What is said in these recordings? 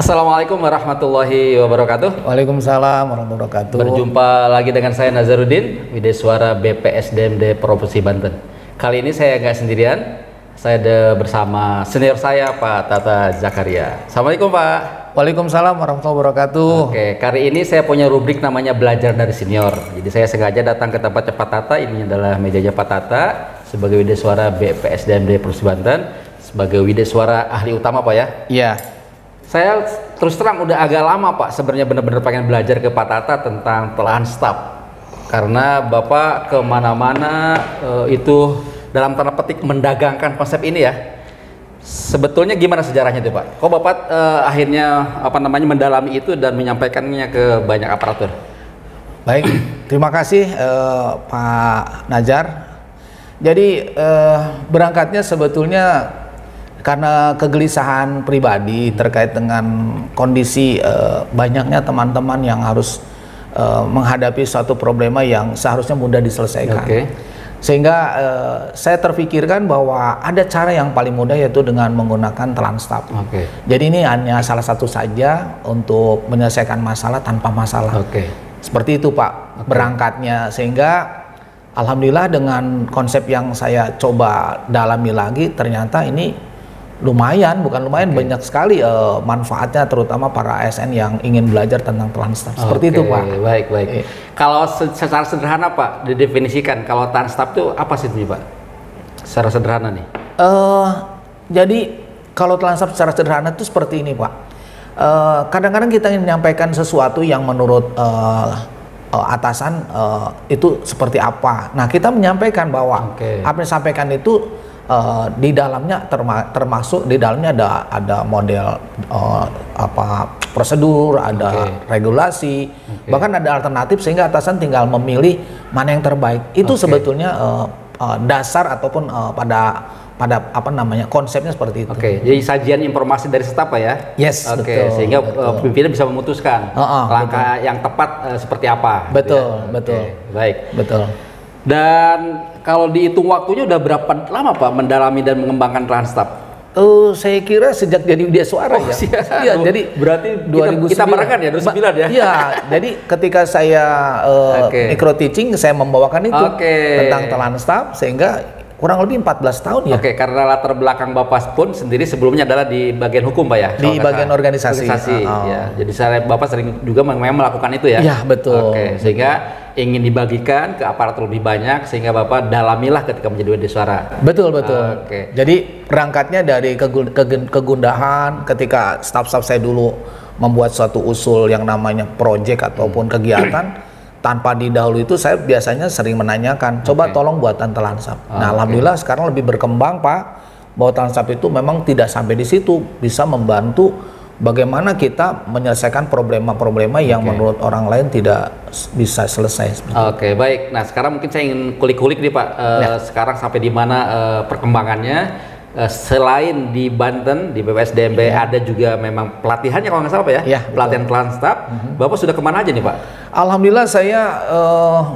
Assalamualaikum warahmatullahi wabarakatuh. Waalaikumsalam warahmatullahi wabarakatuh. Berjumpa lagi dengan saya Nazarudin, Wideswara BPSDMD Provinsi Banten. Kali ini saya nggak sendirian, saya ada bersama senior saya Pak Tata Zakaria. Assalamualaikum Pak. Waalaikumsalam warahmatullahi wabarakatuh. Oke, kali ini saya punya rubrik namanya belajar dari senior. Jadi saya sengaja datang ke tempatnya Pak Tata. Ini adalah mejanya Pak Tata sebagai Wideswara BPSDMD Provinsi Banten, sebagai Wideswara ahli utama Pak ya. Iya. Saya terus terang udah agak lama Pak sebenarnya benar-benar pengen belajar ke Pak Tata tentang telahan staf, karena Bapak kemana-mana itu dalam tanda petik mendagangkan konsep ini ya. Sebetulnya gimana sejarahnya tuh Pak? Kok Bapak akhirnya mendalami itu dan menyampaikannya ke banyak aparatur? Baik, terima kasih Pak Najar. Jadi berangkatnya sebetulnya karena kegelisahan pribadi terkait dengan kondisi banyaknya teman-teman yang harus menghadapi suatu problema yang seharusnya mudah diselesaikan. Sehingga saya terpikirkan bahwa ada cara yang paling mudah, yaitu dengan menggunakan telan staf. Jadi ini hanya salah satu saja untuk menyelesaikan masalah tanpa masalah. Seperti itu Pak berangkatnya, sehingga alhamdulillah dengan konsep yang saya coba dalami lagi, ternyata ini lumayan, bukan lumayan, banyak sekali manfaatnya, terutama para ASN yang ingin belajar tentang telan staf. Seperti itu Pak. Baik. Kalau secara sederhana Pak, didefinisikan kalau telan staf itu apa sih Pak? Secara sederhana nih. Jadi kalau telan staf secara sederhana itu seperti ini Pak. Kadang-kadang kita ingin menyampaikan sesuatu yang menurut atasan itu seperti apa. Nah, kita menyampaikan bahwa apa yang disampaikan itu di dalamnya termasuk di dalamnya ada model prosedur, ada regulasi, bahkan ada alternatif, sehingga atasan tinggal memilih mana yang terbaik. Itu sebetulnya dasar ataupun pada konsepnya seperti itu. Jadi sajian informasi dari staf ya. Yes, betul. Sehingga pimpinan bisa memutuskan langkah yang tepat seperti apa. Betul. Baik. Betul. Dan kalau dihitung waktunya udah berapa lama Pak mendalami dan mengembangkan telan staf? Saya kira sejak jadi Wideswara ya. Iya, jadi berarti 2009. kita barengan ya 2009 ya. Iya, jadi ketika saya micro teaching, saya membawakan itu tentang telan staf, sehingga kurang lebih 14 tahun ya. Karena latar belakang Bapak pun sendiri sebelumnya adalah di bagian hukum Pak ya? Di bagian organisasi. Ya. Jadi Bapak sering juga memang melakukan itu ya? Iya, betul. Sehingga ingin dibagikan ke aparatur lebih banyak, sehingga Bapak dalamilah ketika menjadi Wideswara. Betul. Jadi berangkatnya dari kegundahan ketika staf-staf saya dulu membuat suatu usul yang namanya project ataupun kegiatan. Tanpa didahului itu, saya biasanya sering menanyakan, coba tolong buatan telan staf. Nah, alhamdulillah sekarang lebih berkembang Pak, bahwa telan staf itu memang tidak sampai di situ, bisa membantu bagaimana kita menyelesaikan problema-problema yang menurut orang lain tidak bisa selesai. Baik. Nah, sekarang mungkin saya ingin kulik-kulik nih Pak, sekarang sampai di mana perkembangannya. Selain di Banten, di BPSDMB ada juga memang pelatihannya kalau nggak salah Pak ya? Pelatihan telan staf. Bapak sudah kemana aja nih Pak? Alhamdulillah saya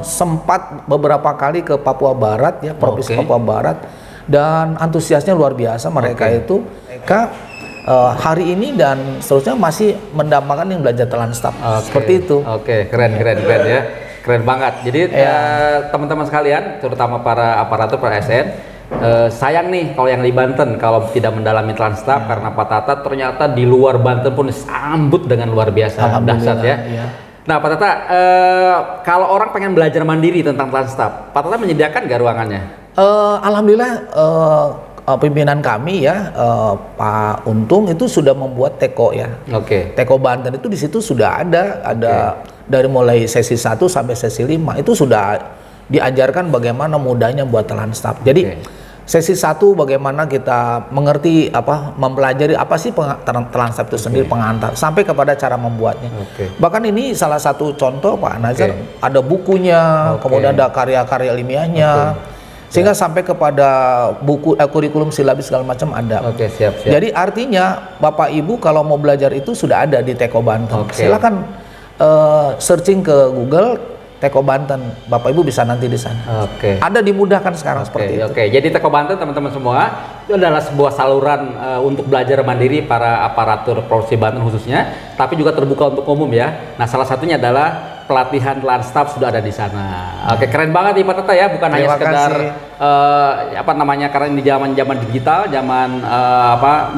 sempat beberapa kali ke Papua Barat ya, Provinsi Papua Barat, dan antusiasnya luar biasa mereka itu. Mereka hari ini dan seterusnya masih mendapatkan yang belajar telan staf. Seperti itu. Keren ya. Keren banget. Jadi teman-teman sekalian, terutama para aparatur, para ASN, sayang nih kalau yang di Banten kalau tidak mendalami telan staf, karena Pak Tata ternyata di luar Banten pun disambut dengan luar biasa dahsyat ya. Nah Pak Tata, kalau orang pengen belajar mandiri tentang telan staf, Pak Tata menyediakan nggak ruangannya? Alhamdulillah pimpinan kami ya, Pak Untung itu sudah membuat teko ya. Teko Banten itu di situ sudah ada dari mulai sesi 1 sampai sesi 5 itu sudah diajarkan bagaimana mudahnya buat telan staf. Jadi sesi 1 bagaimana kita mengerti mempelajari apa sih telan staf itu sendiri, pengantar, sampai kepada cara membuatnya. Bahkan ini salah satu contoh Pak Nazar, ada bukunya, kemudian ada karya-karya ilmiahnya, sehingga sampai kepada buku kurikulum silabus segala macam ada. Siap. Jadi artinya Bapak Ibu kalau mau belajar itu sudah ada di Teko Banten. Silakan searching ke Google Teko Banten, Bapak Ibu bisa nanti di sana. Oke. Ada dimudahkan sekarang seperti itu. Oke, jadi Teko Banten teman-teman semua itu adalah sebuah saluran untuk belajar mandiri para aparatur Provinsi Banten khususnya, tapi juga terbuka untuk umum ya. Nah, salah satunya adalah pelatihan Lanstaf sudah ada di sana. Oke, keren banget nih Pak Tata ya, bukan hanya sekedar apa namanya, karena ini zaman digital, zaman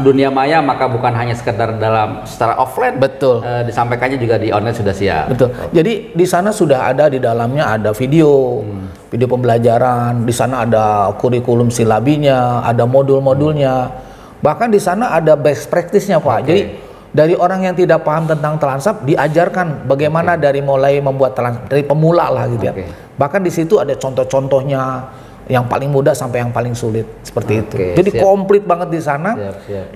dunia maya, maka bukan hanya sekedar dalam secara offline. Betul. Disampaikannya juga di online sudah siap. Betul. Jadi di sana sudah ada, di dalamnya ada video, video pembelajaran, di sana ada kurikulum silabinya, ada modul-modulnya. Bahkan di sana ada best practice-nya Pak. Jadi dari orang yang tidak paham tentang Lanstaf diajarkan bagaimana dari mulai membuat Lanstaf dari pemula lah gitu ya. Bahkan di situ ada contoh-contohnya yang paling mudah sampai yang paling sulit seperti itu. Jadi komplit banget di sana.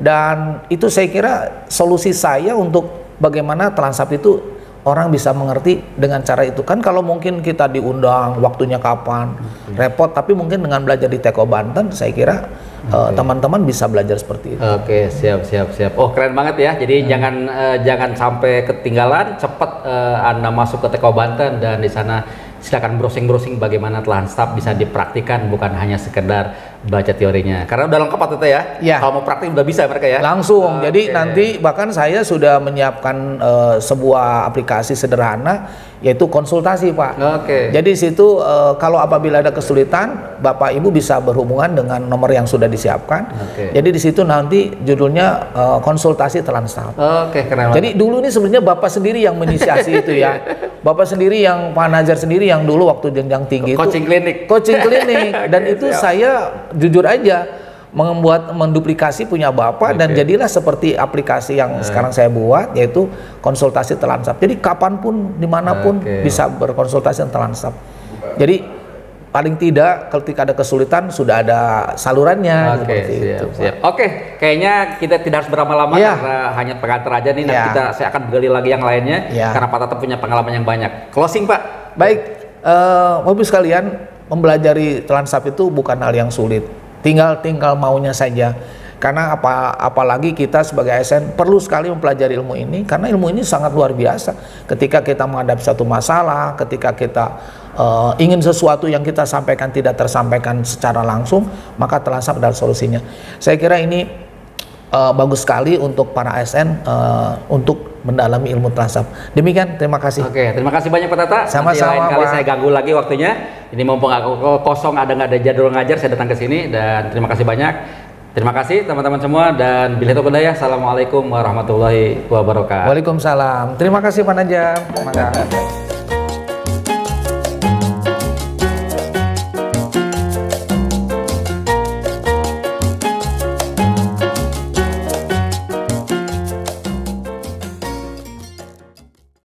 Dan itu saya kira solusi saya untuk bagaimana Lanstaf itu orang bisa mengerti dengan cara itu. Kan kalau mungkin kita diundang waktunya kapan, repot, tapi mungkin dengan belajar di Teko Banten saya kira teman-teman bisa belajar seperti itu. Oke, siap. Oh, keren banget ya. Jadi jangan sampai ketinggalan, cepat Anda masuk ke Teko Banten dan di sana silakan browsing bagaimana Lanstaf bisa dipraktikkan, bukan hanya sekedar baca teorinya. Karena udah lengkap Tata ya. Kalau mau praktik udah bisa mereka ya. Langsung. Jadi nanti bahkan saya sudah menyiapkan sebuah aplikasi sederhana yaitu konsultasi Pak. Jadi di situ kalau apabila ada kesulitan, Bapak Ibu bisa berhubungan dengan nomor yang sudah disiapkan. Jadi di situ nanti judulnya konsultasi Lanstaf. Keren banget. Jadi dulu ini sebenarnya Bapak sendiri yang menginisiasi itu ya. Bapak sendiri yang Pak Najar sendiri yang dulu waktu jenjang tinggi coaching klinik dan itu saya jujur aja menduplikasi punya Bapak dan jadilah seperti aplikasi yang sekarang saya buat, yaitu konsultasi Lanstaf. Jadi kapanpun dimanapun bisa berkonsultasi tentang Lanstaf. Jadi paling tidak ketika ada kesulitan sudah ada salurannya. Siap. Oke, kayaknya kita tidak harus berlama-lama karena hanya pengantar aja nih. Nanti saya akan gali lagi yang lainnya karena Pak Tata punya pengalaman yang banyak. Closing Pak. Baik, Bapak Ibu sekalian, mempelajari Lanstaf itu bukan hal yang sulit. Tinggal maunya saja. Karena apalagi kita sebagai ASN perlu sekali mempelajari ilmu ini, karena ilmu ini sangat luar biasa. Ketika kita menghadapi satu masalah, ketika kita ingin sesuatu yang kita sampaikan tidak tersampaikan secara langsung, maka Lanstaf adalah solusinya. Saya kira ini bagus sekali untuk para ASN untuk mendalami ilmu Lanstaf. Demikian, terima kasih. Terima kasih banyak Pak Tata. Sama-sama. Lain kali saya ganggu lagi waktunya. Ini mumpung aku kosong, nggak ada jadwal ngajar, saya datang ke sini dan terima kasih banyak. Terima kasih teman-teman semua dan billahi taufiq walhidayah. Assalamualaikum warahmatullahi wabarakatuh. Waalaikumsalam. Terima kasih Pak Najar. Terima kasih.